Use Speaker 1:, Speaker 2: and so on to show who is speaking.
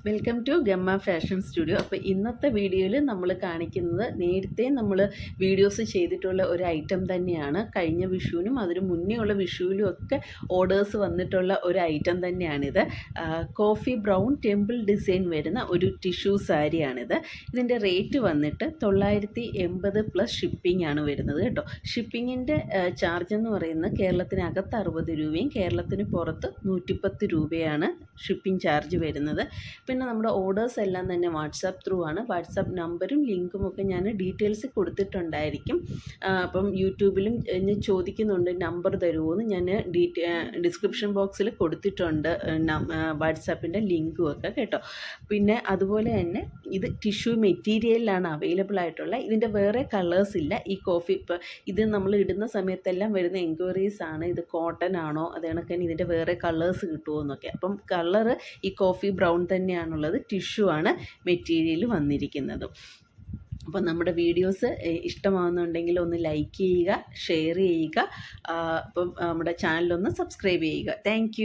Speaker 1: Welcome to Gamma fashion studio. അപ്പോൾ ഇന്നത്തെ വീഡിയോയിൽ നമ്മൾ കാണിക്കുന്നത് നേരത്തെ നമ്മൾ വീഡിയോസ് ചെയ്തിട്ടുള്ള ഒരു ഐറ്റം തന്നെയാണ്. കഴിഞ്ഞ വിഷുവിനും അതിന് മുന്നേ ഉള്ള വിഷുവിലും ഒക്കെ ഓർഡേഴ്സ് വന്നിട്ടുള്ള ഒരു ഐറ്റം തന്നെയാണിത്. കോഫി ബ്രൗൺ ടെമ്പിൾ ഡിസൈൻ വരുന്ന ഒരു ടിഷ്യൂ സാരിയാണിത്. ഇതിൻ്റെ റേറ്റ് വന്നിട്ട് 980 പ്ലസ് ഷിപ്പിംഗ് ആണ് വരുന്നത് കേട്ടോ. ഷിപ്പിങ്ങിൻ്റെ ചാർജ് എന്ന് പറയുന്നത് കേരളത്തിനകത്ത് 60 രൂപയും കേരളത്തിന് പുറത്ത് 110 രൂപയാണ് ഷിപ്പിംഗ് ചാർജ് വരുന്നത്. പിന്നെ നമ്മുടെ ഓർഡേഴ്സ് എല്ലാം തന്നെ വാട്സാപ്പ് ത്രൂ ആണ്. വാട്സാപ്പ് നമ്പറും ലിങ്കും ഒക്കെ ഞാൻ ഡീറ്റെയിൽസ് കൊടുത്തിട്ടുണ്ടായിരിക്കും. അപ്പം യൂട്യൂബിലും ചോദിക്കുന്നുണ്ട് നമ്പർ തരുമോ എന്ന്. ഞാൻ ഡിസ്ക്രിപ്ഷൻ ബോക്സിൽ കൊടുത്തിട്ടുണ്ട് വാട്സാപ്പിൻ്റെ ലിങ്കും ഒക്കെ കേട്ടോ. പിന്നെ അതുപോലെ തന്നെ ഇത് ടിഷ്യൂ മെറ്റീരിയലിലാണ് അവൈലബിൾ ആയിട്ടുള്ള. ഇതിൻ്റെ വേറെ കളേഴ്സ് ഇല്ല. ഈ കോഫി ഇപ്പോൾ ഇത് നമ്മൾ ഇടുന്ന സമയത്തെല്ലാം വരുന്ന എൻക്വയറീസ് ആണ്, ഇത് കോട്ടൺ ആണോ, അത് കണക്കിന് ഇതിൻ്റെ വേറെ കളേഴ്സ് കിട്ടുമോ എന്നൊക്കെ. അപ്പം കളറ് ഈ കോഫി ബ്രൗൺ തന്നെയാണുള്ളത്. ടിഷ്യൂ ആണ് മെറ്റീരിയൽ വന്നിരിക്കുന്നത്. അപ്പോൾ നമ്മുടെ വീഡിയോസ് ഇഷ്ടമാകുന്നുണ്ടെങ്കിൽ ഒന്ന് ലൈക്ക് ചെയ്യുക, ഷെയർ ചെയ്യുക, അപ്പം നമ്മുടെ ചാനലൊന്ന് സബ്സ്ക്രൈബ് ചെയ്യുക. താങ്ക്